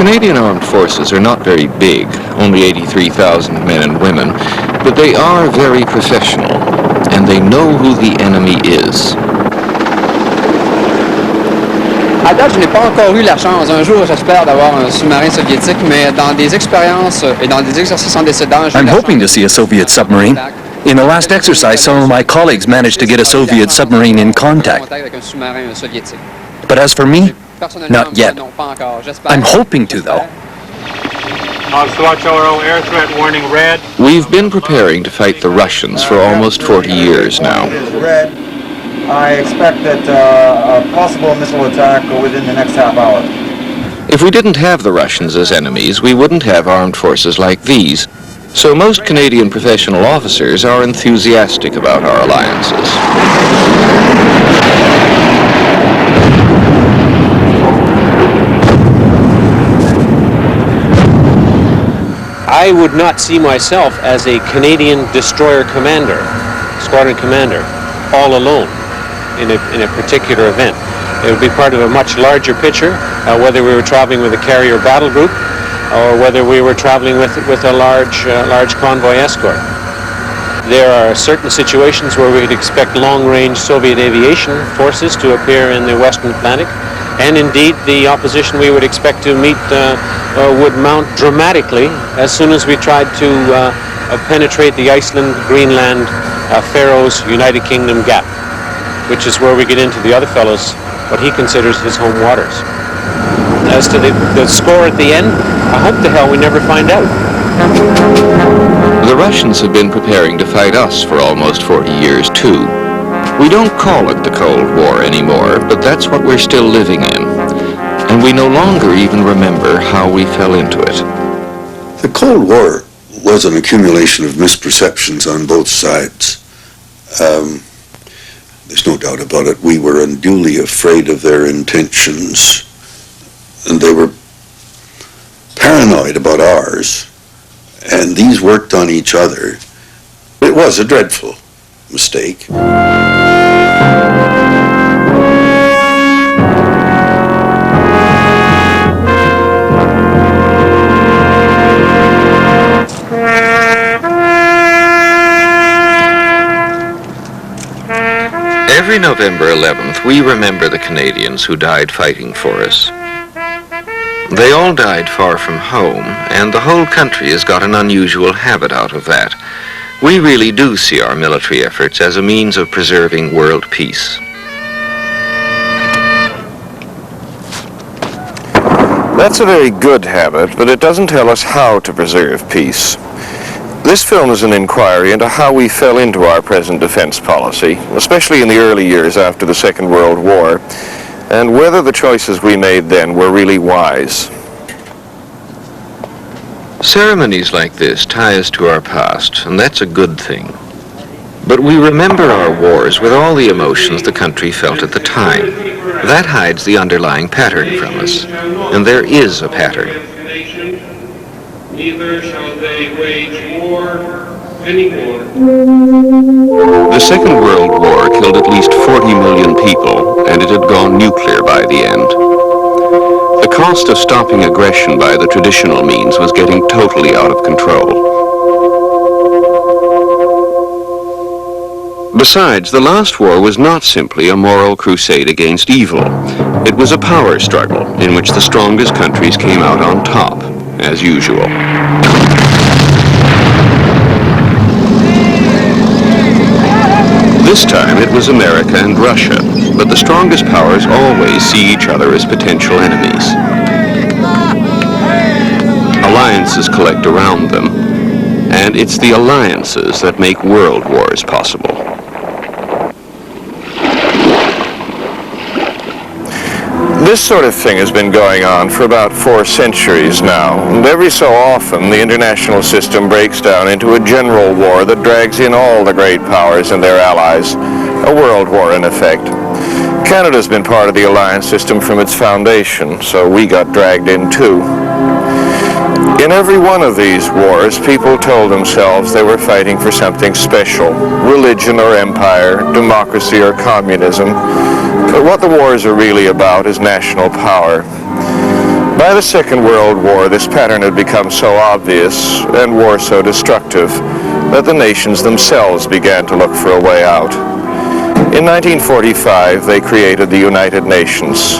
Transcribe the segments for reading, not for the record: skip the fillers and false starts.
Canadian Armed Forces are not very big, only 83,000 men and women, but they are very professional, and they know who the enemy is. À date, je n'ai pas encore eu la chance. Un jour, j'espère d'avoir un sous-marin soviétique, mais dans des expériences et dans des exercices antécédents, I'm hoping to see a Soviet submarine. In the last exercise, some of my colleagues managed to get a Soviet submarine in contact. But as for me, not yet. I'm hoping to, though. Air threat warning red. We've been preparing to fight the Russians for almost 40 years now. Red. I expect that a possible missile attack within the next half hour. If we didn't have the Russians as enemies, we wouldn't have armed forces like these. So most Canadian professional officers are enthusiastic about our alliances. I would not see myself as a Canadian destroyer commander, squadron commander, all alone in a particular event. It would be part of a much larger picture, whether we were traveling with a carrier battle group or whether we were traveling with a large convoy escort. There are certain situations where we'd expect long-range Soviet aviation forces to appear in the Western Atlantic, and indeed the opposition we would expect to meet would mount dramatically as soon as we tried to penetrate the Iceland, Greenland, Faroes, United Kingdom gap, which is where we get into the other fellow's, what he considers his home waters. As to the score at the end, I hope to hell we never find out. The Russians have been preparing to fight us for almost 40 years, too. We don't call it the Cold War anymore, but that's what we're still living in. And we no longer even remember how we fell into it. The Cold War was an accumulation of misperceptions on both sides. There's no doubt about it. We were unduly afraid of their intentions, and they were paranoid about ours, and these worked on each other. It was a dreadful mistake. Every November 11th, we remember the Canadians who died fighting for us. They all died far from home, and the whole country has got an unusual habit out of that. We really do see our military efforts as a means of preserving world peace. That's a very good habit, but it doesn't tell us how to preserve peace. This film is an inquiry into how we fell into our present defense policy, especially in the early years after the Second World War, and whether the choices we made then were really wise. Ceremonies like this tie us to our past, and that's a good thing. But we remember our wars with all the emotions the country felt at the time. That hides the underlying pattern from us, and there is a pattern. Neither shall they wage war anymore. The Second World War killed at least 40 million people, and it had gone nuclear by the end. The cost of stopping aggression by the traditional means was getting totally out of control. Besides, the last war was not simply a moral crusade against evil. It was a power struggle in which the strongest countries came out on top, as usual. This time it was America and Russia, but the strongest powers always see each other as potential enemies. Alliances collect around them, and it's the alliances that make world wars possible. This sort of thing has been going on for about 4 centuries now, and every so often the international system breaks down into a general war that drags in all the great powers and their allies, a world war in effect. Canada's been part of the alliance system from its foundation, so we got dragged in too. In every one of these wars, people told themselves they were fighting for something special, religion or empire, democracy or communism. But what the wars are really about is national power. By the Second World War, this pattern had become so obvious and war so destructive that the nations themselves began to look for a way out. In 1945, they created the United Nations.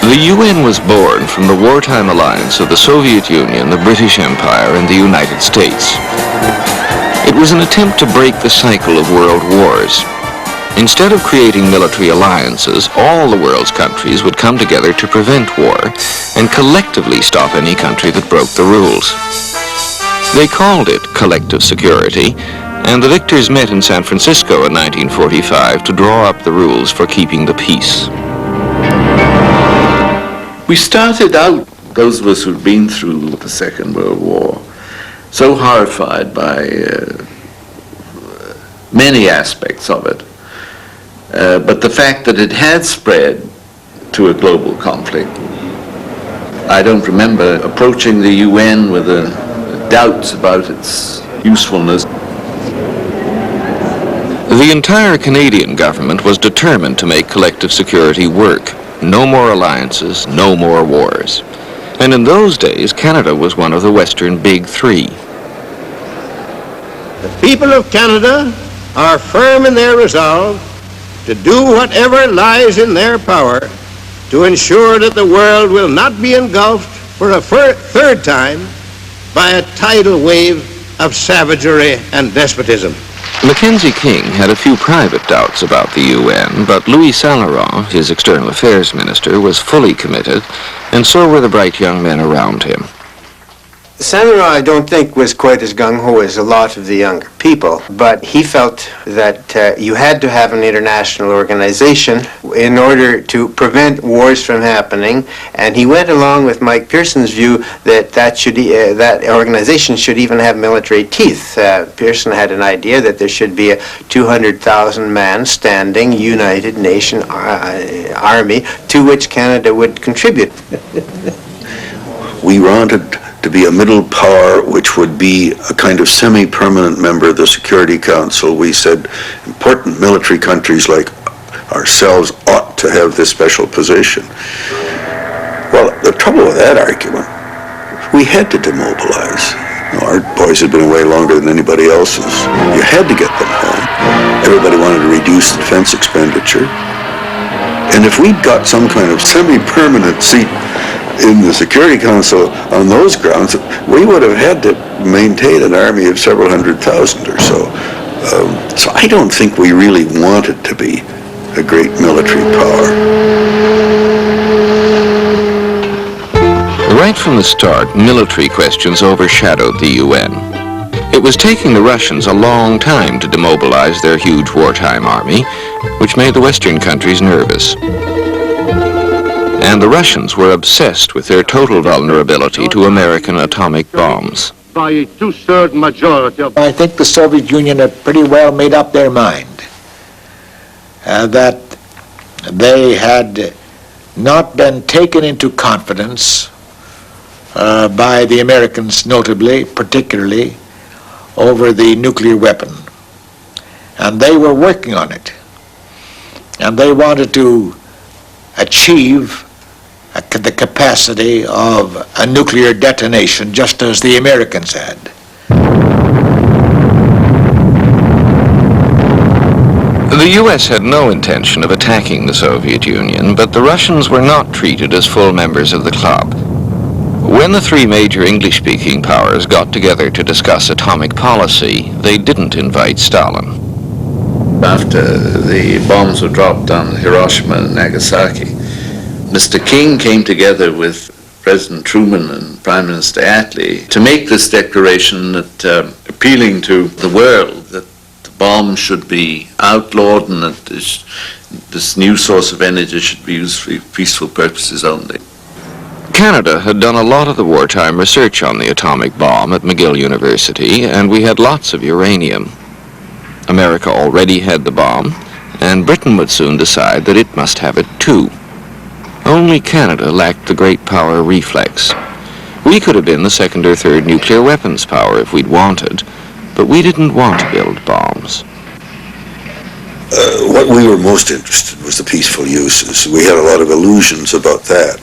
The UN was born from the wartime alliance of the Soviet Union, the British Empire, and the United States. It was an attempt to break the cycle of world wars. Instead of creating military alliances, all the world's countries would come together to prevent war and collectively stop any country that broke the rules. They called it collective security, and the victors met in San Francisco in 1945 to draw up the rules for keeping the peace. We started out, those of us who'd been through the Second World War, so horrified by many aspects of it. But the fact that it had spread to a global conflict, I don't remember approaching the UN with doubts about its usefulness. The entire Canadian government was determined to make collective security work. No more alliances, no more wars. And in those days, Canada was one of the Western Big Three. The people of Canada are firm in their resolve to do whatever lies in their power to ensure that the world will not be engulfed for a third time by a tidal wave of savagery and despotism. Mackenzie King had a few private doubts about the UN, but Louis Saint-Laurent, his external affairs minister, was fully committed, and so were the bright young men around him. Saint-Laurent, I don't think, was quite as gung-ho as a lot of the younger people, but he felt that you had to have an international organization in order to prevent wars from happening, and he went along with Mike Pearson's view that that organization should even have military teeth. Pearson had an idea that there should be a 200,000-man standing United Nation army to which Canada would contribute. We wanted to be a middle power which would be a kind of semi-permanent member of the Security Council. We said important military countries like ourselves ought to have this special position. Well, the trouble with that argument, we had to demobilize. Our boys had been away longer than anybody else's. You had to get them home. Everybody wanted to reduce defense expenditure. And if we'd got some kind of semi-permanent seat in the Security Council on those grounds, we would have had to maintain an army of several 100,000 or so. So I don't think we really wanted to be a great military power. Right from the start, military questions overshadowed the UN. It was taking the Russians a long time to demobilize their huge wartime army, which made the Western countries nervous. And the Russians were obsessed with their total vulnerability to American atomic bombs. By a two-thirds majority. I think the Soviet Union had pretty well made up their mind that they had not been taken into confidence by the Americans, notably, particularly, over the nuclear weapon. And they were working on it. And they wanted to achieve the capacity of a nuclear detonation, just as the Americans had. The U.S. had no intention of attacking the Soviet Union, but the Russians were not treated as full members of the club. When the three major English-speaking powers got together to discuss atomic policy, they didn't invite Stalin. After the bombs were dropped on Hiroshima and Nagasaki, Mr. King came together with President Truman and Prime Minister Attlee to make this declaration that appealing to the world that the bomb should be outlawed and that this new source of energy should be used for peaceful purposes only. Canada had done a lot of the wartime research on the atomic bomb at McGill University, and we had lots of uranium. America already had the bomb, and Britain would soon decide that it must have it too. Only Canada lacked the great power reflex. We could have been the second or third nuclear weapons power if we'd wanted, but we didn't want to build bombs. What we were most interested in was the peaceful uses. We had a lot of illusions about that.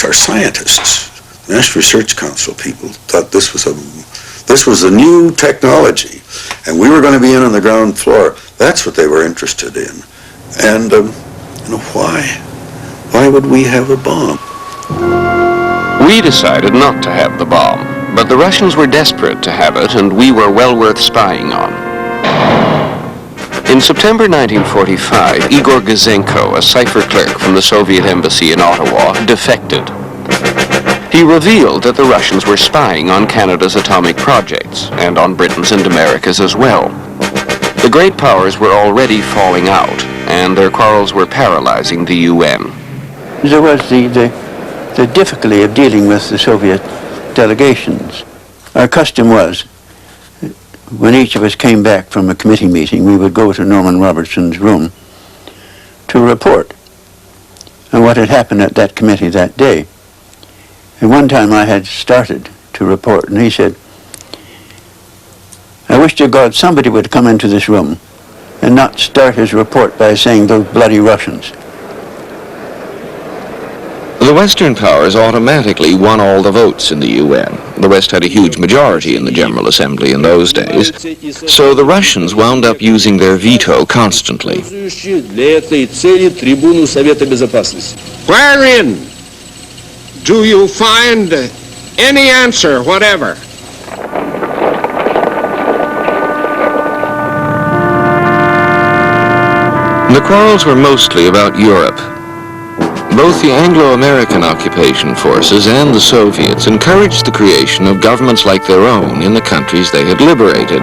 Our scientists, National Research Council people, thought this was a new technology, and we were going to be in on the ground floor. That's what they were interested in. And why would we have a bomb? We decided not to have the bomb, but the Russians were desperate to have it, and we were well worth spying on. In September 1945, Igor Gazenko, a cipher clerk from the Soviet embassy in Ottawa, defected. He revealed that the Russians were spying on Canada's atomic projects, and on Britain's and America's as well. The great powers were already falling out, and their quarrels were paralyzing the UN. There was the difficulty of dealing with the Soviet delegations. Our custom was, when each of us came back from a committee meeting, we would go to Norman Robertson's room to report on what had happened at that committee that day. And one time I had started to report, and he said, "I wish to God somebody would come into this room and not start his report by saying those bloody Russians." The Western powers automatically won all the votes in the UN. The West had a huge majority in the General Assembly in those days, so the Russians wound up using their veto constantly. Wherein do you find any answer whatever? The quarrels were mostly about Europe. Both the Anglo-American occupation forces and the Soviets encouraged the creation of governments like their own in the countries they had liberated.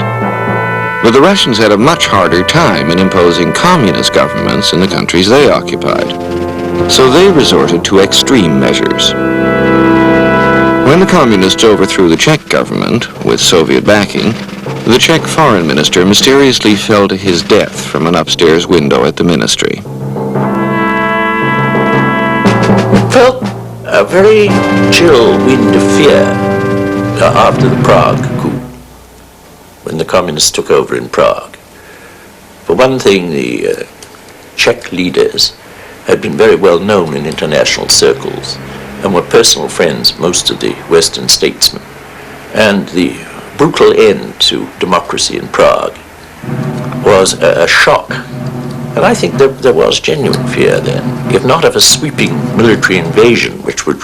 But the Russians had a much harder time in imposing communist governments in the countries they occupied. So they resorted to extreme measures. When the communists overthrew the Czech government, with Soviet backing, the Czech foreign minister mysteriously fell to his death from an upstairs window at the ministry. Felt a very chill wind of fear after the Prague coup, when the communists took over in Prague. For one thing, the Czech leaders had been very well known in international circles and were personal friends, most of the Western statesmen. And the brutal end to democracy in Prague was a shock. And I think there was genuine fear then, if not of a sweeping military invasion which would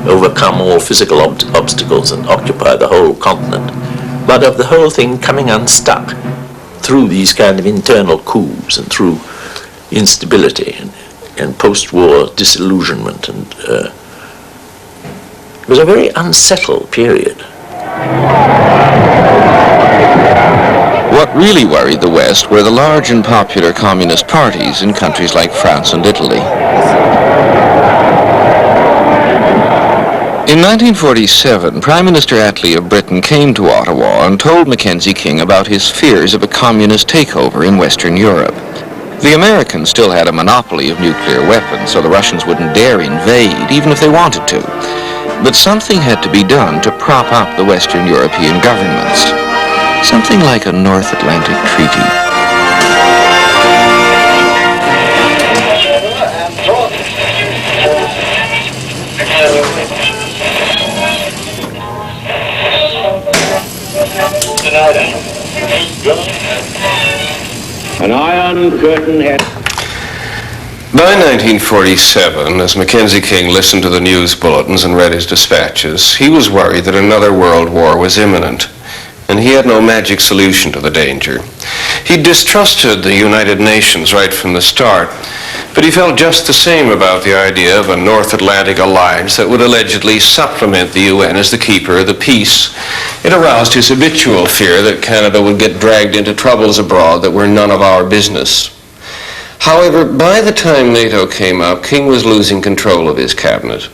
overcome all physical obstacles and occupy the whole continent, but of the whole thing coming unstuck through these kind of internal coups and through instability and post-war disillusionment. And it was a very unsettled period. What really worried the West were the large and popular communist parties in countries like France and Italy. In 1947, Prime Minister Attlee of Britain came to Ottawa and told Mackenzie King about his fears of a communist takeover in Western Europe. The Americans still had a monopoly of nuclear weapons, so the Russians wouldn't dare invade, even if they wanted to. But something had to be done to prop up the Western European governments. Something like a North Atlantic Treaty. An iron curtain had... By 1947, as Mackenzie King listened to the news bulletins and read his dispatches, he was worried that another world war was imminent, and he had no magic solution to the danger. He distrusted the United Nations right from the start, but he felt just the same about the idea of a North Atlantic alliance that would allegedly supplement the UN as the keeper of the peace. It aroused his habitual fear that Canada would get dragged into troubles abroad that were none of our business. However, by the time NATO came up, King was losing control of his cabinet.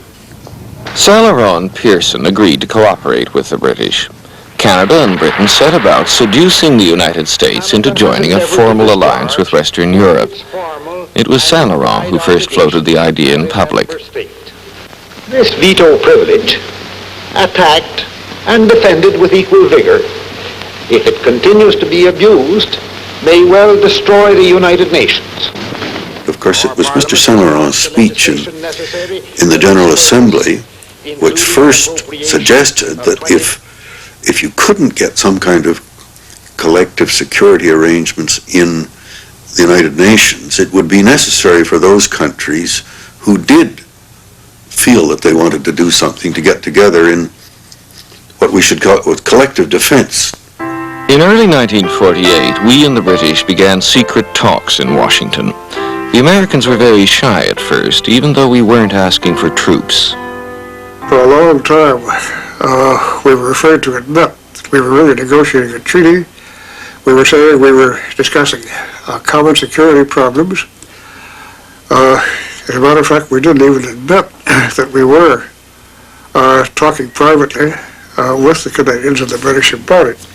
Saleron and Pearson agreed to cooperate with the British. Canada and Britain set about seducing the United States into joining a formal alliance with Western Europe. It was Saleron who first floated the idea in public. This veto privilege, attacked and defended with equal vigor, if it continues to be abused, may well destroy the United Nations. Of course, it was Mr. Saint-Laurent's speech in the General Assembly which first suggested that if you couldn't get some kind of collective security arrangements in the United Nations, it would be necessary for those countries who did feel that they wanted to do something to get together in what we should call collective defense. In early 1948, we and the British began secret talks in Washington. The Americans were very shy at first, even though we weren't asking for troops. For a long time, we were afraid to admit that we were really negotiating a treaty. We were saying we were discussing common security problems. As a matter of fact, we didn't even admit that we were talking privately with the Canadians and the British about it.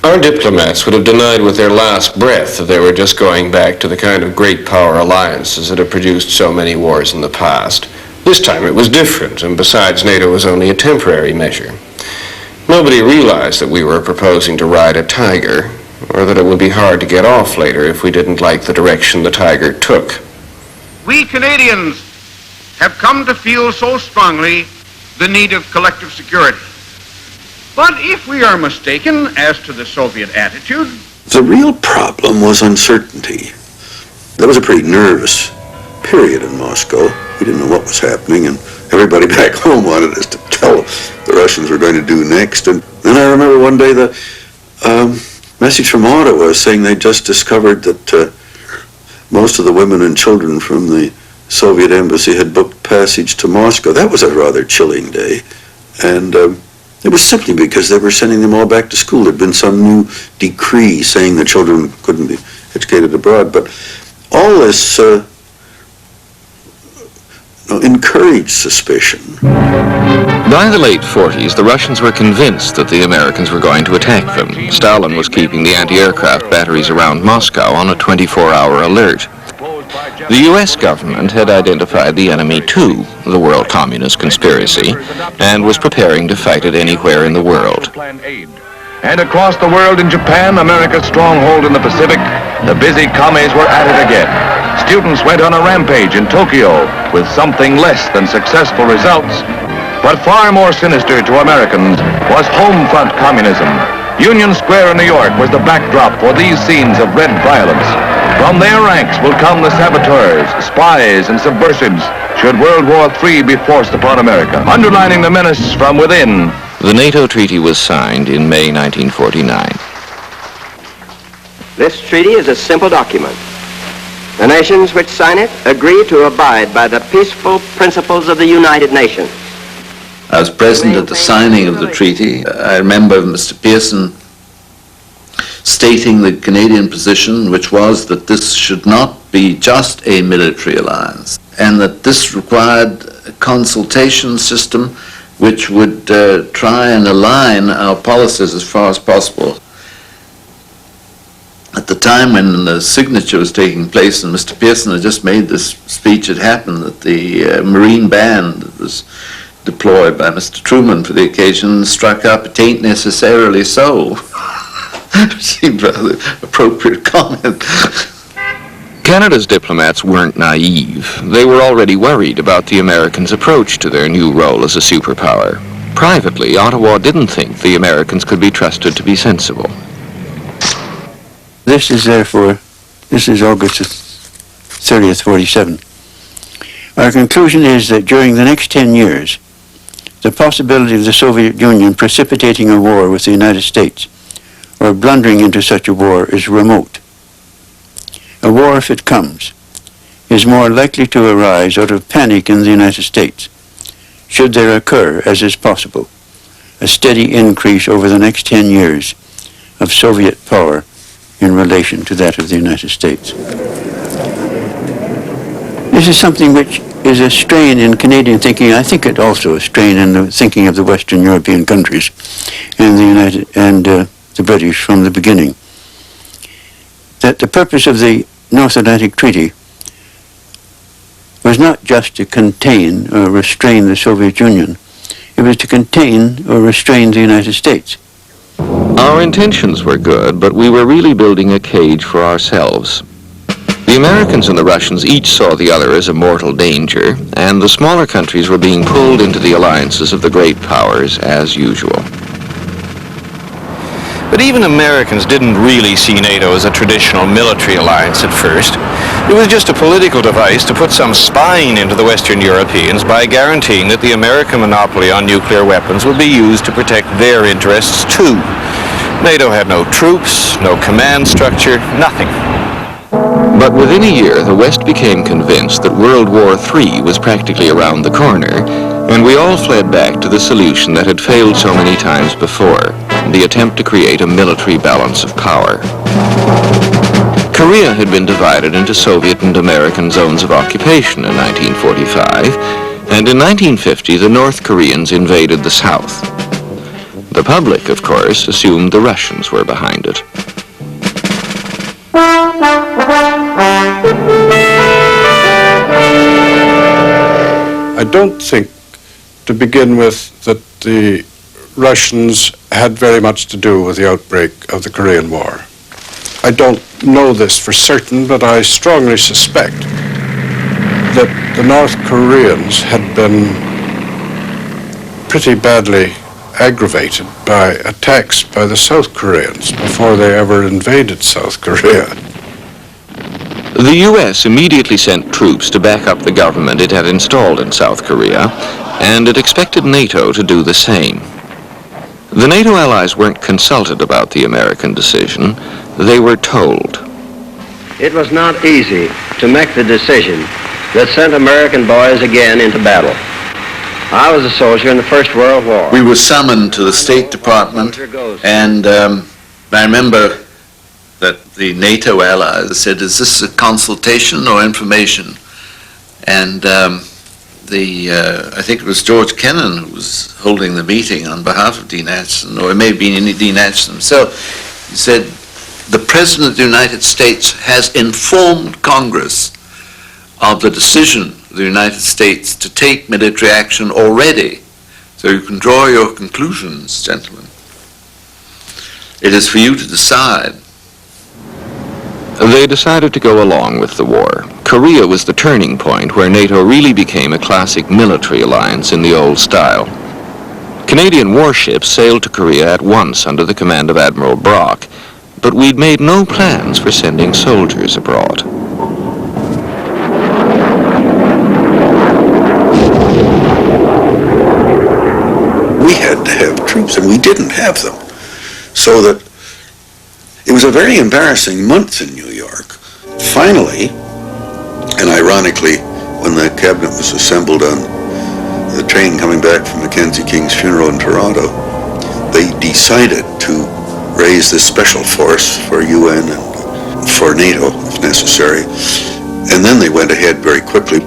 Our diplomats would have denied with their last breath that they were just going back to the kind of great power alliances that have produced so many wars in the past. This time it was different, and besides, NATO was only a temporary measure. Nobody realized that we were proposing to ride a tiger, or that it would be hard to get off later if we didn't like the direction the tiger took. We Canadians have come to feel so strongly the need of collective security. But if we are mistaken as to the Soviet attitude... The real problem was uncertainty. That was a pretty nervous period in Moscow. We didn't know what was happening, and everybody back home wanted us to tell the Russians were going to do next. And then I remember one day the message from Ottawa saying they just discovered that most of the women and children from the Soviet embassy had booked passage to Moscow. That was a rather chilling day. And it was simply because they were sending them all back to school. There'd been some new decree saying the children couldn't be educated abroad. But all this encouraged suspicion. By the late 40s, the Russians were convinced that the Americans were going to attack them. Stalin was keeping the anti-aircraft batteries around Moscow on a 24-hour alert. The U.S. government had identified the enemy too, the World Communist Conspiracy, and was preparing to fight it anywhere in the world. And across the world in Japan, America's stronghold in the Pacific, the busy commies were at it again. Students went on a rampage in Tokyo with something less than successful results. But far more sinister to Americans was home front communism. Union Square in New York was the backdrop for these scenes of red violence. From their ranks will come the saboteurs, spies, and subversives should World War III be forced upon America. Underlining the menace from within, the NATO treaty was signed in May 1949. This treaty is a simple document. The nations which sign it agree to abide by the peaceful principles of the United Nations. I was present at the signing of the treaty. I remember Mr. Pearson stating the Canadian position, which was that this should not be just a military alliance, and that this required a consultation system which would try and align our policies as far as possible. At the time when the signature was taking place, and Mr. Pearson had just made this speech, it happened that the Marine band that was deployed by Mr. Truman for the occasion struck up "It Ain't Necessarily So." Seemed rather appropriate comment. Canada's diplomats weren't naive. They were already worried about the Americans' approach to their new role as a superpower. Privately, Ottawa didn't think the Americans could be trusted to be sensible. This is August 30th, 47. Our conclusion is that during the next 10 years, the possibility of the Soviet Union precipitating a war with the United States or blundering into such a war is remote. A war, if it comes, is more likely to arise out of panic in the United States, should there occur, as is possible, a steady increase over the next 10 years of Soviet power in relation to that of the United States. This is something which is a strain in Canadian thinking. I think it also a strain in the thinking of the Western European countries and the British from the beginning. That the purpose of the North Atlantic Treaty was not just to contain or restrain the Soviet Union, it was to contain or restrain the United States. Our intentions were good, but we were really building a cage for ourselves. The Americans and the Russians each saw the other as a mortal danger, and the smaller countries were being pulled into the alliances of the great powers as usual. But even Americans didn't really see NATO as a traditional military alliance at first. It was just a political device to put some spine into the Western Europeans by guaranteeing that the American monopoly on nuclear weapons would be used to protect their interests too. NATO had no troops, no command structure, nothing. But within a year, the West became convinced that World War III was practically around the corner, and we all fled back to the solution that had failed so many times before, the attempt to create a military balance of power. Korea had been divided into Soviet and American zones of occupation in 1945, and in 1950 the North Koreans invaded the South. The public, of course, assumed the Russians were behind it. I don't think, to begin with, that the Russians had very much to do with the outbreak of the Korean War. I don't know this for certain, but I strongly suspect that the North Koreans had been pretty badly aggravated by attacks by the South Koreans before they ever invaded South Korea. The U.S. immediately sent troops to back up the government it had installed in South Korea, and it expected NATO to do the same. The NATO allies weren't consulted about the American decision. They were told. It was not easy to make the decision that sent American boys again into battle. I was a soldier in the First World War. We were summoned to the State Department, and I remember that the NATO allies said, "Is this a consultation or information?" And I think it was George Kennan who was holding the meeting on behalf of Dean Acheson, or it may have been Dean Acheson himself. He said, "The President of the United States has informed Congress of the decision of the United States to take military action already. So you can draw your conclusions, gentlemen. It is for you to decide." They decided to go along with the war. Korea was the turning point where NATO really became a classic military alliance in the old style. Canadian warships sailed to Korea at once under the command of Admiral Brock, but we'd made no plans for sending soldiers abroad. We had to have troops, and we didn't have them. So that it was a very embarrassing month in New York. Finally, and ironically, when the cabinet was assembled on the train coming back from Mackenzie King's funeral in Toronto, they decided to raise this special force for UN and for NATO, if necessary. And then they went ahead very quickly.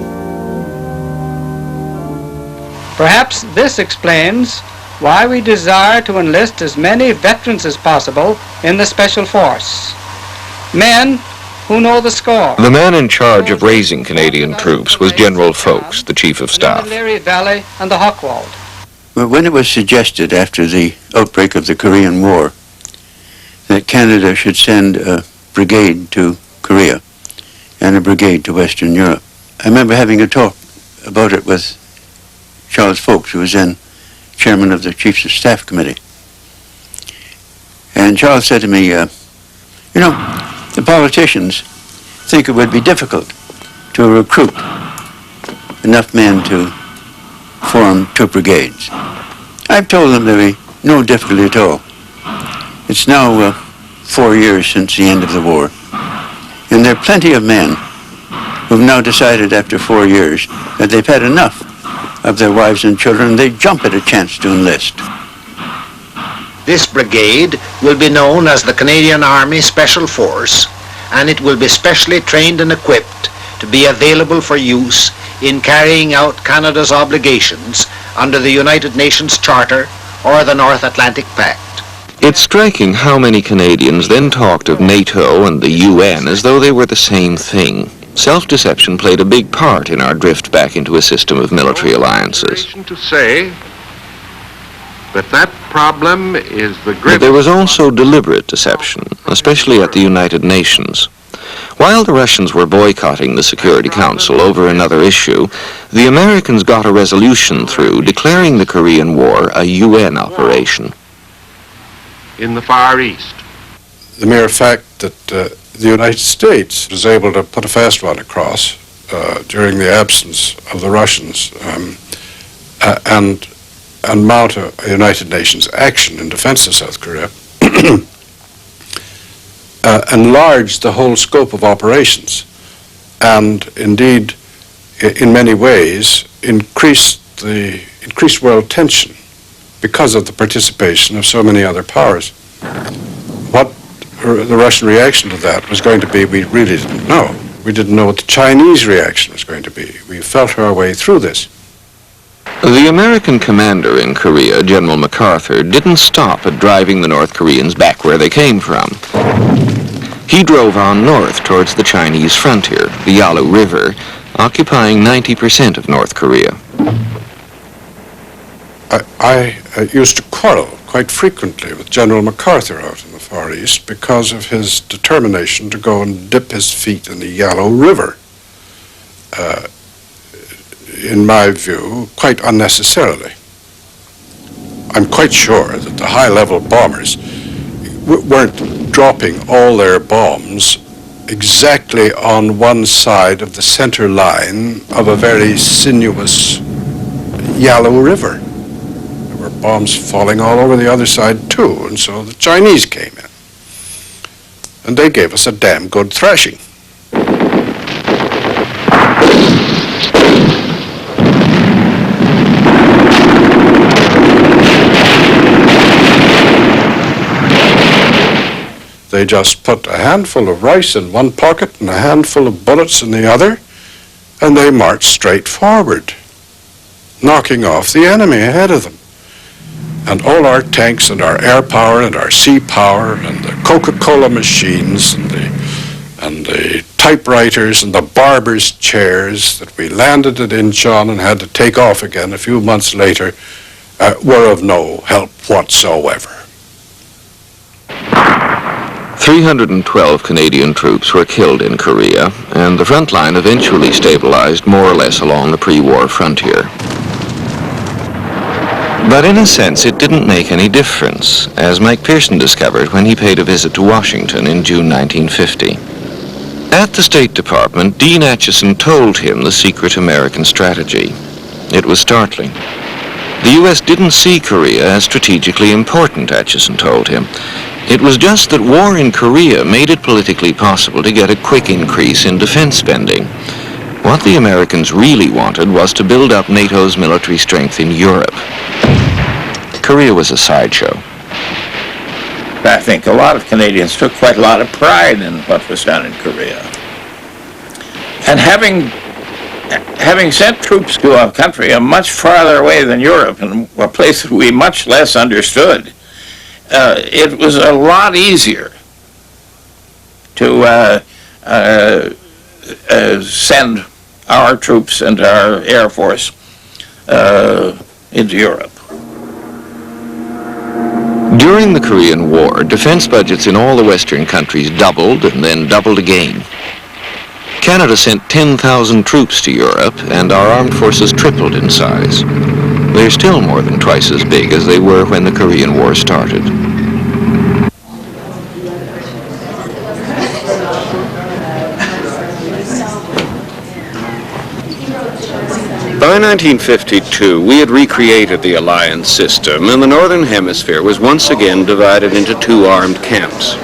Perhaps this explains why we desire to enlist as many veterans as possible in the Special Force. Men who know the score. The man in charge of raising Canadian troops was General Folks, the Chief of Staff. The Leary Valley and the Hochwald. Well, when it was suggested after the outbreak of the Korean War that Canada should send a brigade to Korea and a brigade to Western Europe, I remember having a talk about it with Charles Folks, who was then chairman of the Chiefs of Staff Committee. And Charles said to me, you know, the politicians think it would be difficult to recruit enough men to form two brigades. I've told them there will be no difficulty at all. It's now 4 years since the end of the war, and there are plenty of men who've now decided after 4 years that they've had enough of their wives and children. They jump at a chance to enlist. This brigade will be known as the Canadian Army Special Force, and it will be specially trained and equipped to be available for use in carrying out Canada's obligations under the United Nations Charter or the North Atlantic Pact. It's striking how many Canadians then talked of NATO and the UN as though they were the same thing. Self-deception played a big part in our drift back into a system of military alliances. To say But that problem is the But great... there was also deliberate deception, especially at the United Nations. While the Russians were boycotting the Security Council over another issue, the Americans got a resolution through declaring the Korean War a UN operation. in the Far East. The mere fact that the United States was able to put a fast one across during the absence of the Russians and mount a United Nations action in defense of South Korea enlarged the whole scope of operations and indeed in many ways increased world tension because of the participation of so many other powers. What the Russian reaction to that was going to be, we really didn't know. We didn't know what the Chinese reaction was going to be. We felt our way through this. The American commander in Korea, General MacArthur, didn't stop at driving the North Koreans back where they came from. He drove on north towards the Chinese frontier, the Yalu River, occupying 90% of North Korea. I used to quarrel quite frequently with General MacArthur out in the Far East because of his determination to go and dip his feet in the Yalu River. In my view, quite unnecessarily. I'm quite sure that the high-level bombers weren't dropping all their bombs exactly on one side of the center line of a very sinuous Yalu River. There were bombs falling all over the other side too, and so the Chinese came in. And they gave us a damn good thrashing. They just put a handful of rice in one pocket and a handful of bullets in the other, and they marched straight forward, knocking off the enemy ahead of them. And all our tanks and our air power and our sea power and the Coca-Cola machines and the typewriters and the barber's chairs that we landed at Incheon and had to take off again a few months later were of no help whatsoever. 312 Canadian troops were killed in Korea, and the front line eventually stabilized more or less along the pre-war frontier. But in a sense, it didn't make any difference, as Mike Pearson discovered when he paid a visit to Washington in June 1950. At the State Department, Dean Acheson told him the secret American strategy. It was startling. The U.S. didn't see Korea as strategically important, Acheson told him. It was just that war in Korea made it politically possible to get a quick increase in defense spending. What the Americans really wanted was to build up NATO's military strength in Europe. Korea was a sideshow. I think a lot of Canadians took quite a lot of pride in what was done in Korea. And having sent troops to a country much farther away than Europe, and a place that we much less understood, it was a lot easier to send our troops and our Air Force into Europe. During the Korean War, defense budgets in all the Western countries doubled and then doubled again. Canada sent 10,000 troops to Europe, and our armed forces tripled in size. They're still more than twice as big as they were when the Korean War started. By 1952, we had recreated the alliance system, and the Northern Hemisphere was once again divided into two armed camps.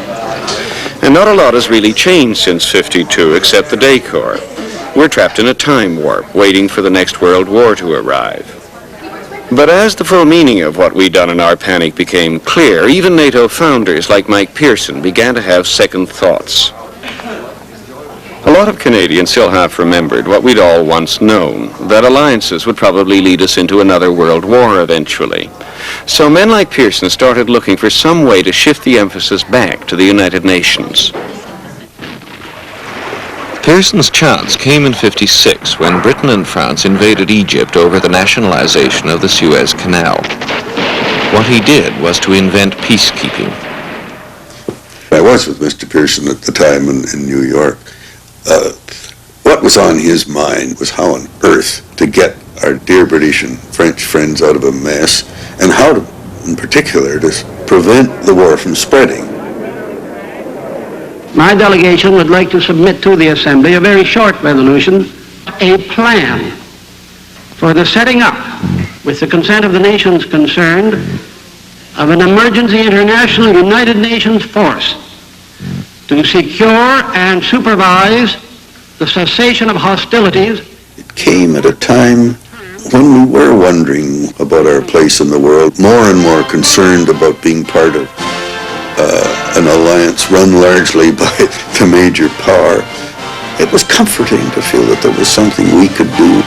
And not a lot has really changed since '52, except the decor. We're trapped in a time warp, waiting for the next World War to arrive. But as the full meaning of what we'd done in our panic became clear, even NATO founders like Mike Pearson began to have second thoughts. A lot of Canadians still half remembered what we'd all once known, that alliances would probably lead us into another world war eventually. So men like Pearson started looking for some way to shift the emphasis back to the United Nations. Pearson's chance came in '56 when Britain and France invaded Egypt over the nationalization of the Suez Canal. What he did was to invent peacekeeping. I was with Mr. Pearson at the time in New York. What was on his mind was how on earth to get our dear British and French friends out of a mess, and how to, in particular, to prevent the war from spreading. My delegation would like to submit to the Assembly a very short resolution, a plan for the setting up, with the consent of the nations concerned, of an emergency international United Nations force to secure and supervise the cessation of hostilities. It came at a time when we were wondering about our place in the world, more and more concerned about being part of an alliance run largely by the major power. It was comforting to feel that there was something we could do.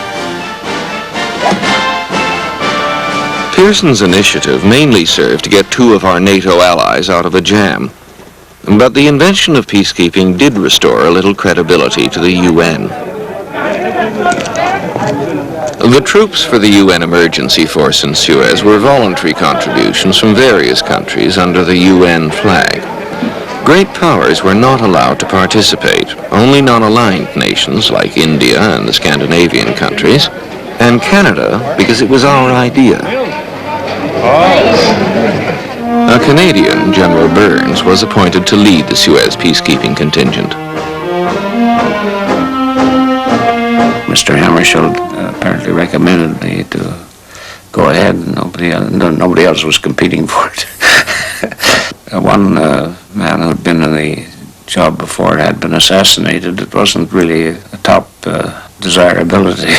Pearson's initiative mainly served to get 2 of our NATO allies out of a jam. But the invention of peacekeeping did restore a little credibility to the UN. The troops for the UN emergency force in Suez were voluntary contributions from various countries under the UN flag. Great powers were not allowed to participate, only non-aligned nations like India and the Scandinavian countries, and Canada because it was our idea. A Canadian, General Burns, was appointed to lead the Suez peacekeeping contingent. Mr. Hammarskjöld apparently recommended me to go ahead, and nobody else was competing for it. One man who had been in the job before had been assassinated. It wasn't really a top desirability.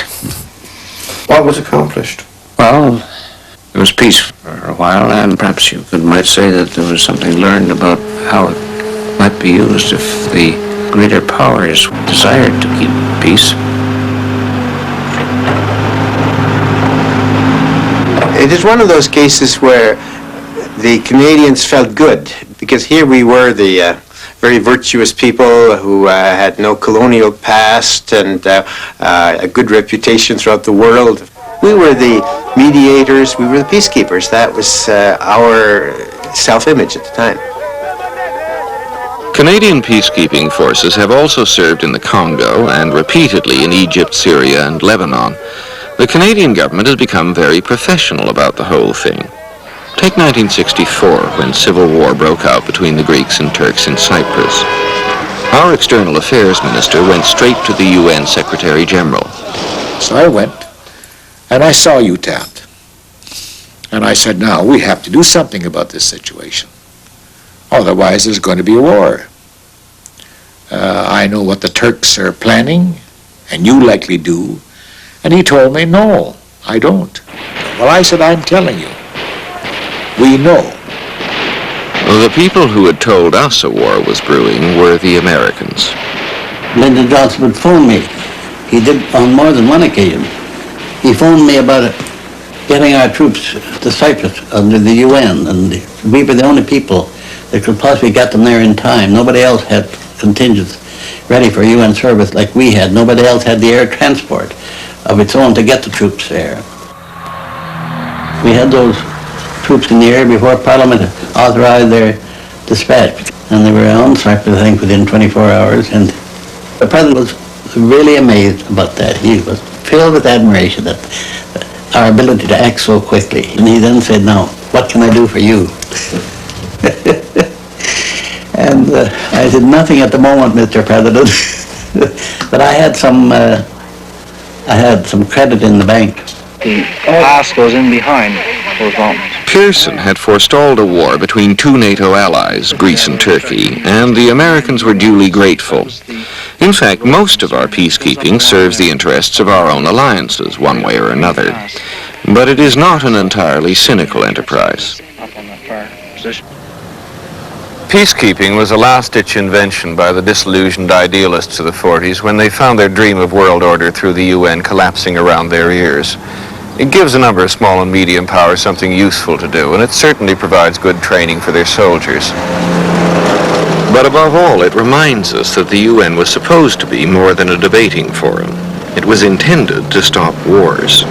What was accomplished? Well, there was peace for a while, and perhaps you might say that there was something learned about how it might be used if the greater powers desired to keep peace. It is one of those cases where the Canadians felt good, because here we were, the very virtuous people who had no colonial past and a good reputation throughout the world. We were the mediators, we were the peacekeepers. That was our self-image at the time. Canadian peacekeeping forces have also served in the Congo and repeatedly in Egypt, Syria, and Lebanon. The Canadian government has become very professional about the whole thing. Take 1964, when civil war broke out between the Greeks and Turks in Cyprus. Our External Affairs Minister went straight to the UN Secretary General. So I went, and I saw UTAT. And I said, now, we have to do something about this situation. Otherwise, there's going to be a war. I know what the Turks are planning, and you likely do. And he told me, no, I don't. Well, I said, I'm telling you, we know. The people who had told us a war was brewing were the Americans. Lyndon Johnson would phone me. He did on more than one occasion. He phoned me about getting our troops to Cyprus under the UN, and we were the only people that could possibly get them there in time. Nobody else had contingents ready for UN service like we had. Nobody else had the air transport of its own to get the troops there. We had those troops in the air before Parliament authorized their dispatch, and they were on Cyprus, I think, within 24 hours, and the President was really amazed about that. He was filled with admiration at our ability to act so quickly, and he then said, now, what can I do for you? And I said, nothing at the moment, Mr. President, but I had some credit in the bank. The past goes in behind those mountains. Pearson had forestalled a war between 2 NATO allies, Greece and Turkey, and the Americans were duly grateful. In fact, most of our peacekeeping serves the interests of our own alliances, one way or another. But it is not an entirely cynical enterprise. Peacekeeping was a last-ditch invention by the disillusioned idealists of the 40s when they found their dream of world order through the UN collapsing around their ears. It gives a number of small and medium powers something useful to do, and it certainly provides good training for their soldiers. But above all, it reminds us that the UN was supposed to be more than a debating forum. It was intended to stop wars.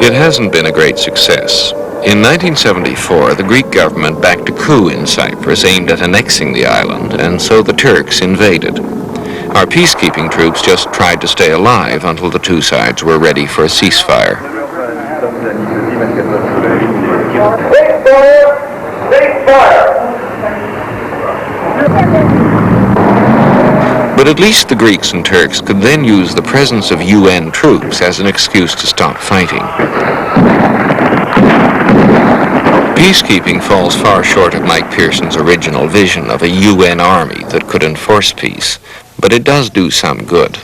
It hasn't been a great success. In 1974, the Greek government backed a coup in Cyprus aimed at annexing the island, and so the Turks invaded. Our peacekeeping troops just tried to stay alive until the two sides were ready for a ceasefire. But at least the Greeks and Turks could then use the presence of UN troops as an excuse to stop fighting. Peacekeeping falls far short of Mike Pearson's original vision of a UN army that could enforce peace, but it does do some good.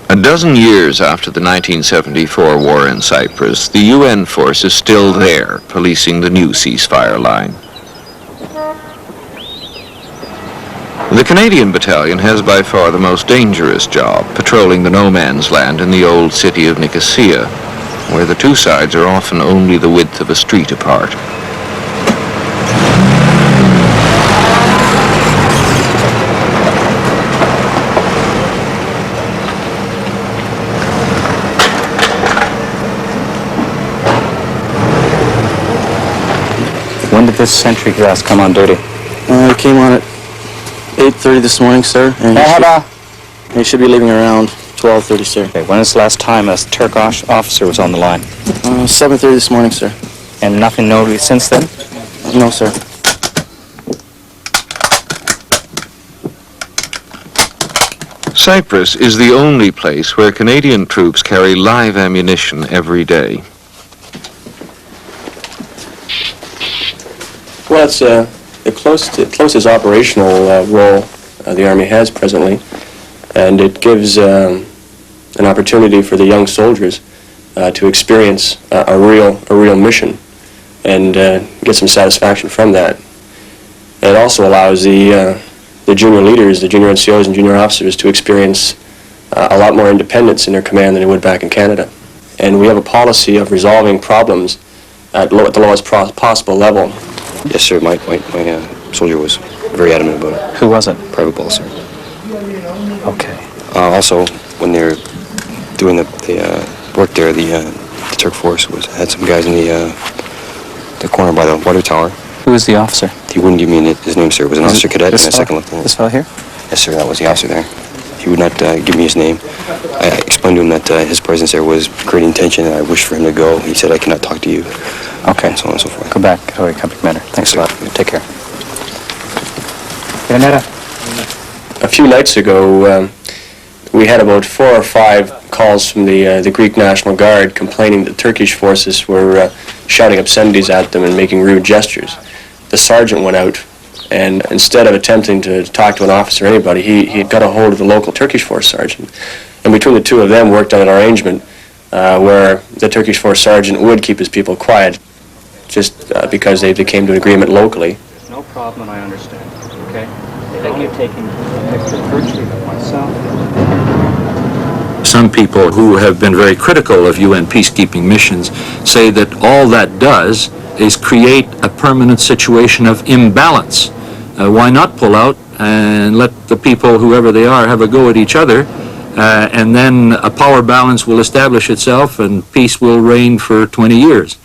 A dozen years after the 1974 war in Cyprus, the UN force is still there, policing the new ceasefire line. The Canadian battalion has by far the most dangerous job, patrolling the no man's land in the old city of Nicosia, where the two sides are often only the width of a street apart. When did this sentry glass come on duty? It came on at 8:30 this morning, sir, and he should be leaving around 12:30, sir. Okay, when is the last time a Turkish officer was on the line? 7:30 this morning, sir. And nothing noted since then? No, sir. Cyprus is the only place where Canadian troops carry live ammunition every day. Well, it's the closest operational role the Army has presently, and it gives an opportunity for the young soldiers to experience a real mission and get some satisfaction from that. And it also allows the junior leaders, the junior NCOs and junior officers to experience a lot more independence in their command than they would back in Canada. And we have a policy of resolving problems at the lowest possible level. Yes, sir. My soldier was very adamant about it. Who was it? Private Ball, sir. Okay. Also, when they're doing the work there, the Turk force had some guys in the corner by the water tower. Who was the officer? He wouldn't give me his name, sir. It was an officer cadet and a second lieutenant. This fellow here? Yes, sir. That was the officer there. He would not give me his name. I explained to him that his presence there was creating tension and I wished for him to go. He said, I cannot talk to you. Okay. And so on and so forth. Go back. Get away, company commander. Thanks a lot. Take care. A few nights ago, we had about 4 or 5 calls from the Greek National Guard complaining that Turkish forces were shouting obscenities at them and making rude gestures. The sergeant went out, and instead of attempting to talk to an officer or anybody, he got a hold of the local Turkish force sergeant. And between the two of them worked out an arrangement where the Turkish force sergeant would keep his people quiet just because they came to an agreement locally. No problem, I understand. Okay? They're only taking extra virtue of myself. Some people who have been very critical of UN peacekeeping missions say that all that does is create a permanent situation of imbalance. Why not pull out and let the people, whoever they are, have a go at each other, and then a power balance will establish itself and peace will reign for 20 years.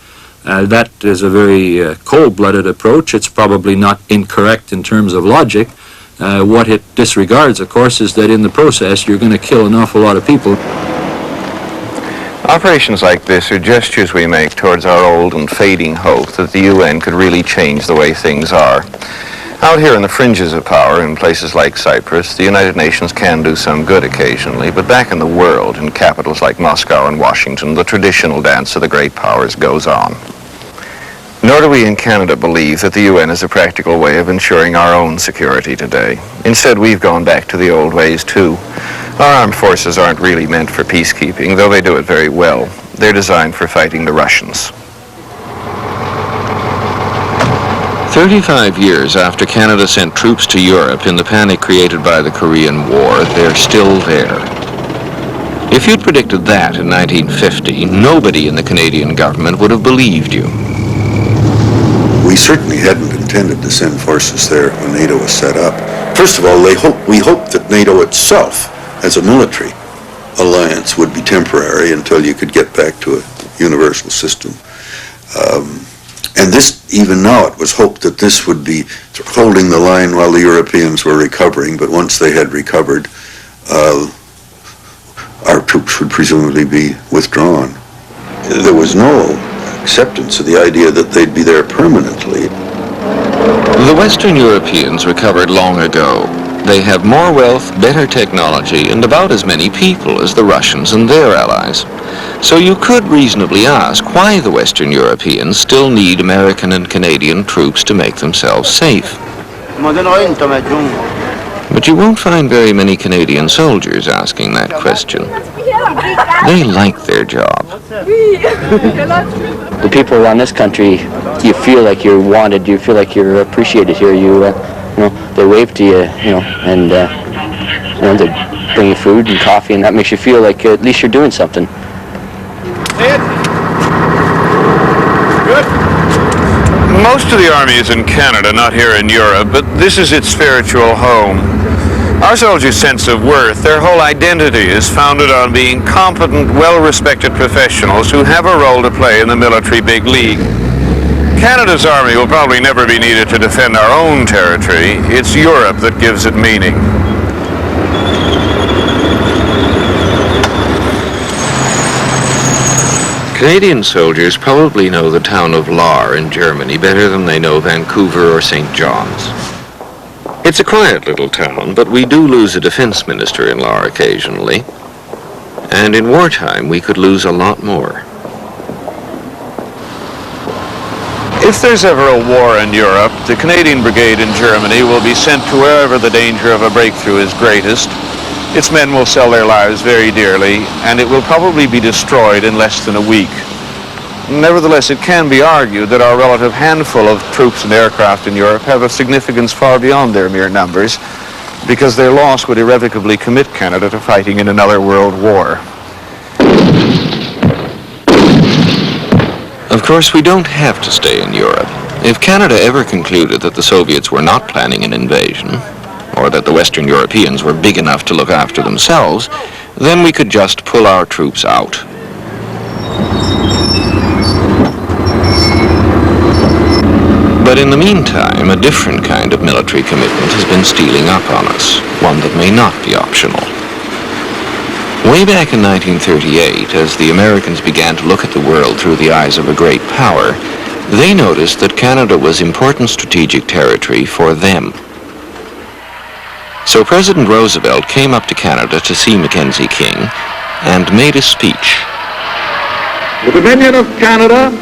That is a very cold-blooded approach. It's probably not incorrect in terms of logic. What it disregards, of course, is that in the process you're going to kill an awful lot of people. Operations like this are gestures we make towards our old and fading hope that the UN could really change the way things are. Out here in the fringes of power, in places like Cyprus, the United Nations can do some good occasionally, but back in the world, in capitals like Moscow and Washington, the traditional dance of the great powers goes on. Nor do we in Canada believe that the UN is a practical way of ensuring our own security today. Instead, we've gone back to the old ways too. Our armed forces aren't really meant for peacekeeping, though they do it very well. They're designed for fighting the Russians. 35 years after Canada sent troops to Europe in the panic created by the Korean War, they're still there. If you'd predicted that in 1950, nobody in the Canadian government would have believed you. We certainly hadn't intended to send forces there when NATO was set up. First of all, we hoped that NATO itself, as a military, alliance would be temporary until you could get back to a universal system. And this, even now, it was hoped that this would be holding the line while the Europeans were recovering, but once they had recovered, our troops would presumably be withdrawn. There was no acceptance of the idea that they'd be there permanently. The Western Europeans recovered long ago. They have more wealth, better technology, and about as many people as the Russians and their allies. So you could reasonably ask why the Western Europeans still need American and Canadian troops to make themselves safe. But you won't find very many Canadian soldiers asking that question. They like their job. The people around this country, you feel like you're wanted, you feel like you're appreciated here. You know, they wave to you, and they bring you food and coffee, and that makes you feel like at least you're doing something. Most of the Army is in Canada, not here in Europe, but this is its spiritual home. Our soldiers' sense of worth, their whole identity is founded on being competent, well-respected professionals who have a role to play in the military big league. Canada's Army will probably never be needed to defend our own territory. It's Europe that gives it meaning. Canadian soldiers probably know the town of Lahr in Germany better than they know Vancouver or St. John's. It's a quiet little town, but we do lose a defense minister in Lahr occasionally. And in wartime, we could lose a lot more. If there's ever a war in Europe, the Canadian Brigade in Germany will be sent to wherever the danger of a breakthrough is greatest. Its men will sell their lives very dearly, and it will probably be destroyed in less than a week. Nevertheless, it can be argued that our relative handful of troops and aircraft in Europe have a significance far beyond their mere numbers, because their loss would irrevocably commit Canada to fighting in another world war. Of course, we don't have to stay in Europe. If Canada ever concluded that the Soviets were not planning an invasion, or that the Western Europeans were big enough to look after themselves, then we could just pull our troops out. But in the meantime, a different kind of military commitment has been stealing up on us, one that may not be optional. Way back in 1938, as the Americans began to look at the world through the eyes of a great power, they noticed that Canada was important strategic territory for them. So President Roosevelt came up to Canada to see Mackenzie King and made a speech. The Dominion of Canada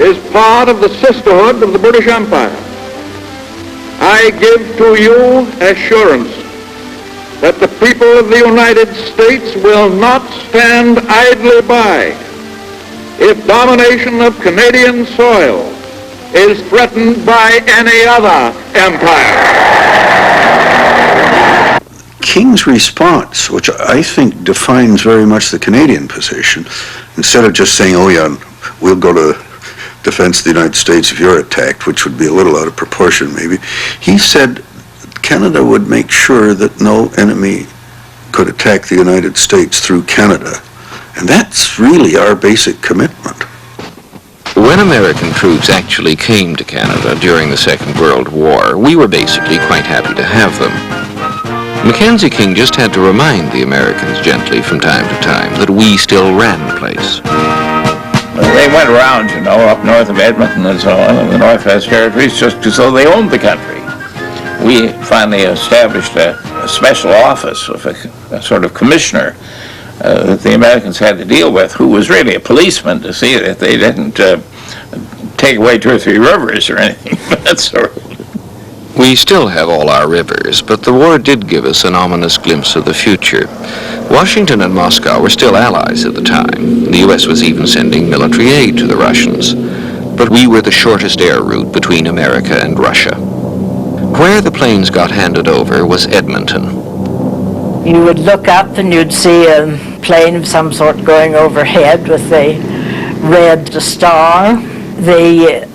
is part of the sisterhood of the British Empire. I give to you assurance that the people of the United States will not stand idly by if domination of Canadian soil is threatened by any other empire. King's response, which I think defines very much the Canadian position, instead of just saying, oh yeah, we'll go to defense of the United States if you're attacked, which would be a little out of proportion maybe, he said Canada would make sure that no enemy could attack the United States through Canada. And that's really our basic commitment. When American troops actually came to Canada during the Second World War, we were basically quite happy to have them. Mackenzie King just had to remind the Americans gently from time to time that we still ran the place. They went around, up north of Edmonton and so on, in the Northwest Territories, just as though they owned the country. We finally established a special office of a sort of commissioner that the Americans had to deal with, who was really a policeman to see that they didn't take away 2 or 3 rivers or anything of that sort. We still have all our rivers, but the war did give us an ominous glimpse of the future. Washington and Moscow were still allies at the time. The U.S. was even sending military aid to the Russians. But we were the shortest air route between America and Russia. Where the planes got handed over was Edmonton. You would look up and you'd see a plane of some sort going overhead with a red star. The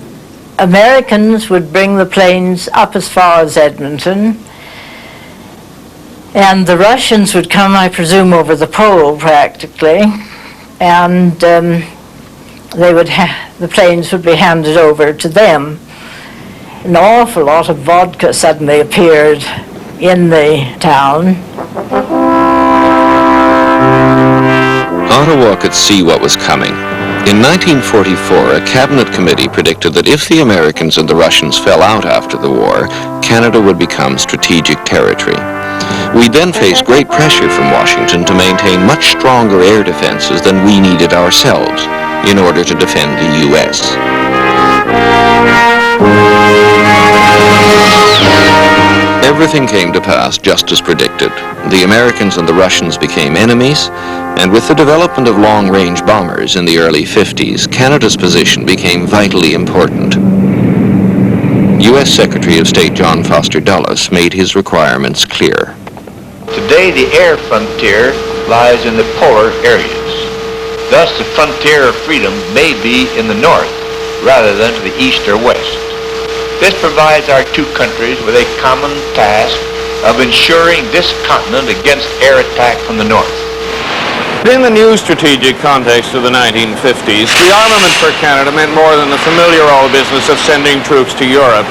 Americans would bring the planes up as far as Edmonton, And the Russians would come, I presume, over the pole practically, and the planes would be handed over to them. An awful lot of vodka suddenly appeared in the town. Ottawa could see what was coming. In 1944, a cabinet committee predicted that if the Americans and the Russians fell out after the war, Canada would become strategic territory. We then faced great pressure from Washington to maintain much stronger air defenses than we needed ourselves in order to defend the U.S. Everything came to pass just as predicted. The Americans and the Russians became enemies, and with the development of long-range bombers in the early 50s, Canada's position became vitally important. U.S. Secretary of State John Foster Dulles made his requirements clear. Today, the air frontier lies in the polar areas. Thus, the frontier of freedom may be in the north rather than to the east or west. This provides our two countries with a common task of ensuring this continent against air attack from the north. In the new strategic context of the 1950s, the armament for Canada meant more than the familiar old business of sending troops to Europe.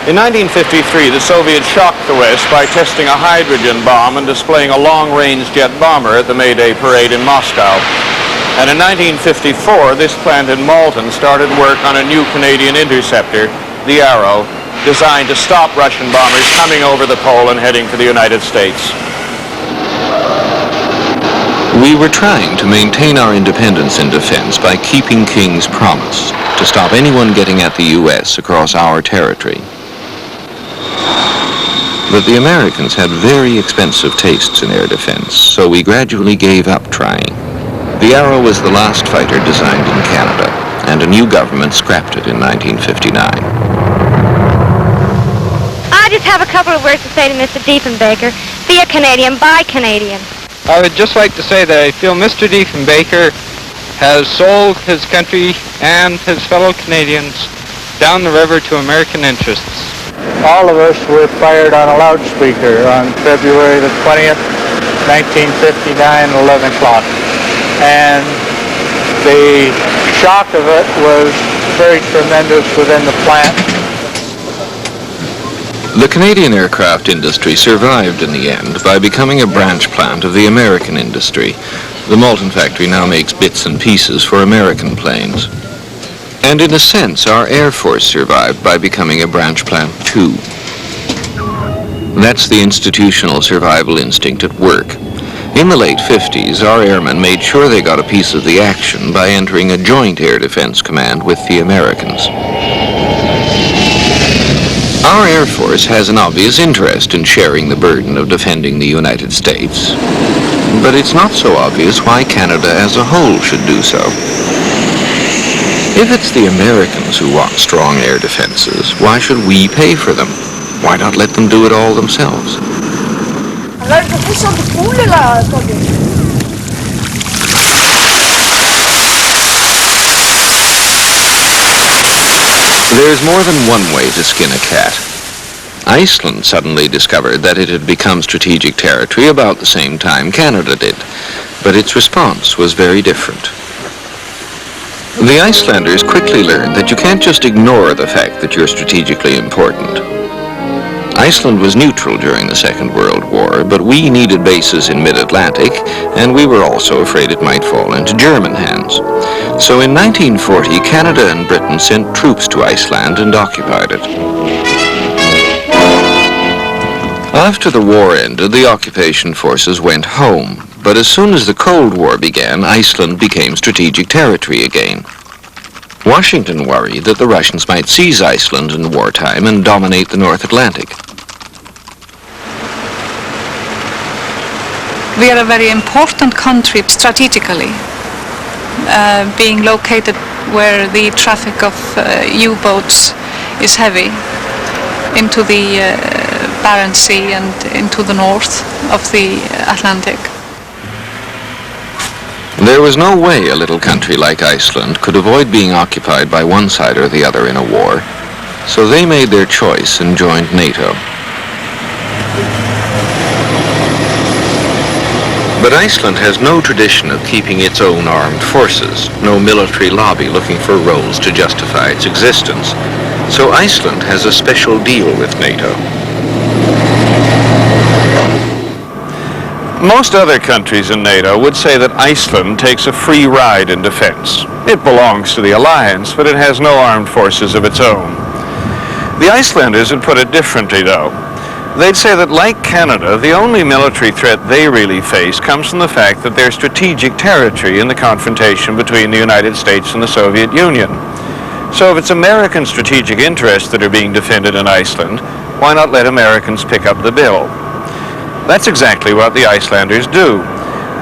In 1953, the Soviets shocked the West by testing a hydrogen bomb and displaying a long-range jet bomber at the May Day parade in Moscow. And in 1954, this plant in Malton started work on a new Canadian interceptor, the Arrow, designed to stop Russian bombers coming over the pole and heading for the United States. We were trying to maintain our independence in defense by keeping King's promise to stop anyone getting at the U.S. across our territory. But the Americans had very expensive tastes in air defense, so we gradually gave up trying. The Arrow was the last fighter designed in Canada, and a new government scrapped it in 1959. I just have a couple of words to say to Mr. Diefenbaker. Be a Canadian, buy Canadian. I would just like to say that I feel Mr. Diefenbaker has sold his country and his fellow Canadians down the river to American interests. All of us were fired on a loudspeaker on February the 20th, 1959, 11 o'clock. And the shock of it was very tremendous within the plant. The Canadian aircraft industry survived in the end by becoming a branch plant of the American industry. The Malton factory now makes bits and pieces for American planes. And in a sense, our Air Force survived by becoming a branch plant too. That's the institutional survival instinct at work. In the late 50s, our airmen made sure they got a piece of the action by entering a joint air defense command with the Americans. Our Air Force has an obvious interest in sharing the burden of defending the United States, but it's not so obvious why Canada as a whole should do so. If it's the Americans who want strong air defenses, why should we pay for them? Why not let them do it all themselves? There's more than one way to skin a cat. Iceland suddenly discovered that it had become strategic territory about the same time Canada did, but its response was very different. The Icelanders quickly learned that you can't just ignore the fact that you're strategically important. Iceland was neutral during the Second World War, but we needed bases in mid-Atlantic, and we were also afraid it might fall into German hands. So in 1940, Canada and Britain sent troops to Iceland and occupied it. After the war ended, the occupation forces went home, but as soon as the Cold War began, Iceland became strategic territory again. Washington worried that the Russians might seize Iceland in wartime and dominate the North Atlantic. We are a very important country strategically, being located where the traffic of U-boats is heavy into the Barents Sea and into the north of the Atlantic. There was no way a little country like Iceland could avoid being occupied by one side or the other in a war, so they made their choice and joined NATO. But Iceland has no tradition of keeping its own armed forces, no military lobby looking for roles to justify its existence. So Iceland has a special deal with NATO. Most other countries in NATO would say that Iceland takes a free ride in defense. It belongs to the alliance, but it has no armed forces of its own. The Icelanders would put it differently, though. They'd say that, like Canada, the only military threat they really face comes from the fact that they're strategic territory in the confrontation between the United States and the Soviet Union. So if it's American strategic interests that are being defended in Iceland, why not let Americans pick up the bill? That's exactly what the Icelanders do.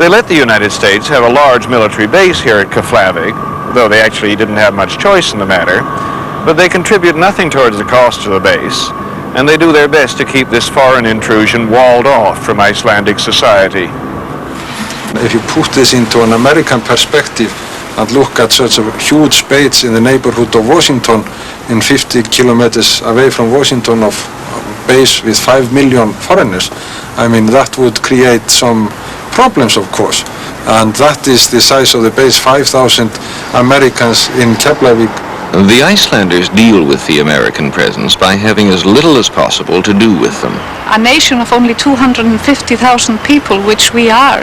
They let the United States have a large military base here at Keflavik, though they actually didn't have much choice in the matter, but they contribute nothing towards the cost of the base, and they do their best to keep this foreign intrusion walled off from Icelandic society. If you put this into an American perspective and look at such a huge base in the neighborhood of Washington, in 50 kilometers away from Washington, of base with 5 million foreigners, I mean, that would create some problems, of course. And that is the size of the base, 5,000 Americans in Keflavik. The Icelanders deal with the American presence by having as little as possible to do with them. A nation of only 250,000 people, which we are,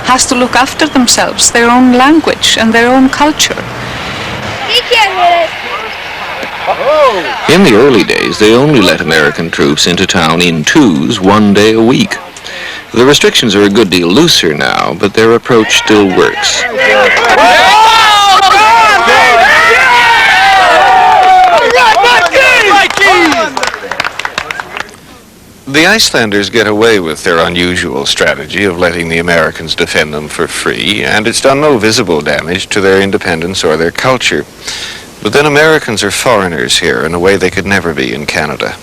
has to look after themselves, their own language and their own culture. In the early days, they only let American troops into town in twos, 1 day a week. The restrictions are a good deal looser now, but their approach still works. The Icelanders get away with their unusual strategy of letting the Americans defend them for free, and it's done no visible damage to their independence or their culture. But then Americans are foreigners here in a way they could never be in Canada.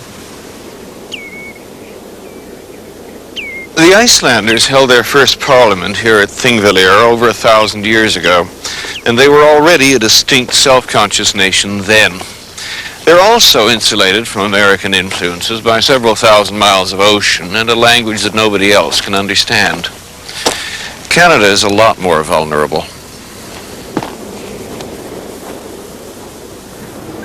The Icelanders held their first parliament here at Thingvellir over 1,000 years ago, and they were already a distinct self-conscious nation then. They're also insulated from American influences by several thousand miles of ocean and a language that nobody else can understand. Canada is a lot more vulnerable.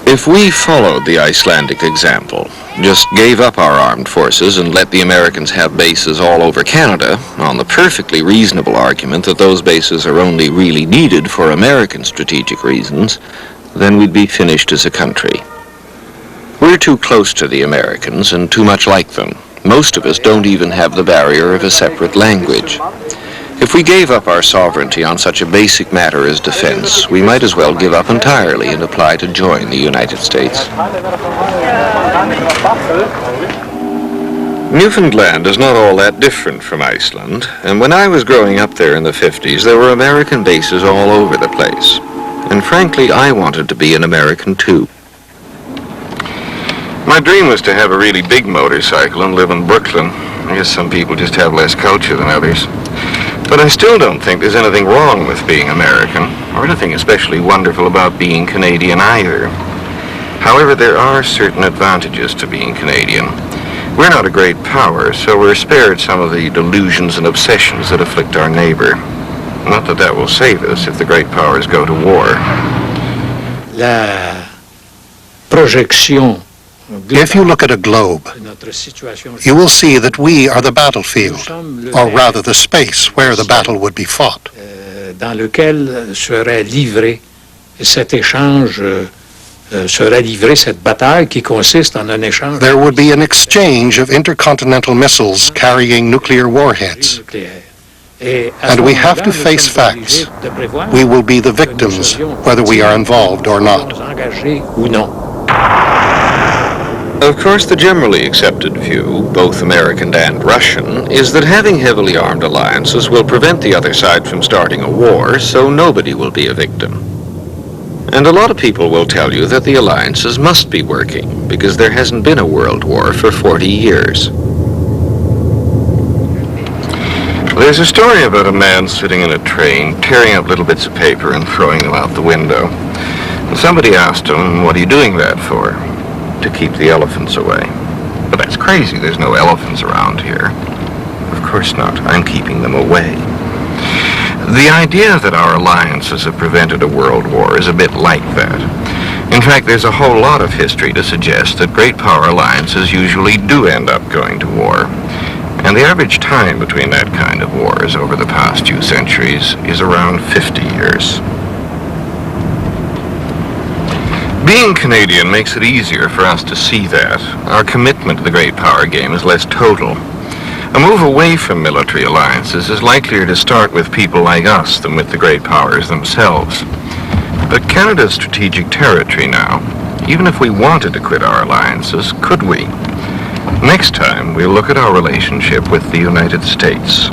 If we followed the Icelandic example, just gave up our armed forces and let the Americans have bases all over Canada, on the perfectly reasonable argument that those bases are only really needed for American strategic reasons, then we'd be finished as a country. We're too close to the Americans and too much like them. Most of us don't even have the barrier of a separate language. If we gave up our sovereignty on such a basic matter as defense, we might as well give up entirely and apply to join the United States. Newfoundland is not all that different from Iceland, and when I was growing up there in the 50s, there were American bases all over the place. And frankly, I wanted to be an American too. My dream was to have a really big motorcycle and live in Brooklyn. I guess some people just have less culture than others. But I still don't think there's anything wrong with being American, or anything especially wonderful about being Canadian either. However, there are certain advantages to being Canadian. We're not a great power, so we're spared some of the delusions and obsessions that afflict our neighbor. Not that that will save us if the great powers go to war. La projection. If you look at a globe, you will see that we are the battlefield, or rather the space where the battle would be fought. Dans lequel serait livré cet échange, serait livrée cette bataille qui consiste en un échange. There would be an exchange of intercontinental missiles carrying nuclear warheads. And we have to face facts. We will be the victims, whether we are involved or not. Of course, the generally accepted view, both American and Russian, is that having heavily armed alliances will prevent the other side from starting a war, so nobody will be a victim. And a lot of people will tell you that the alliances must be working, because there hasn't been a world war for 40 years. There's a story about a man sitting in a train, tearing up little bits of paper and throwing them out the window. And somebody asked him, "What are you doing that for?" "To keep the elephants away." "But that's crazy, there's no elephants around here." "Of course not, I'm keeping them away." The idea that our alliances have prevented a world war is a bit like that. In fact, there's a whole lot of history to suggest that great power alliances usually do end up going to war. And the average time between that kind of wars over the past few centuries is around 50 years. Being Canadian makes it easier for us to see that. Our commitment to the great power game is less total. A move away from military alliances is likelier to start with people like us than with the great powers themselves. But Canada's strategic territory now. Even if we wanted to quit our alliances, could we? Next time, we'll look at our relationship with the United States.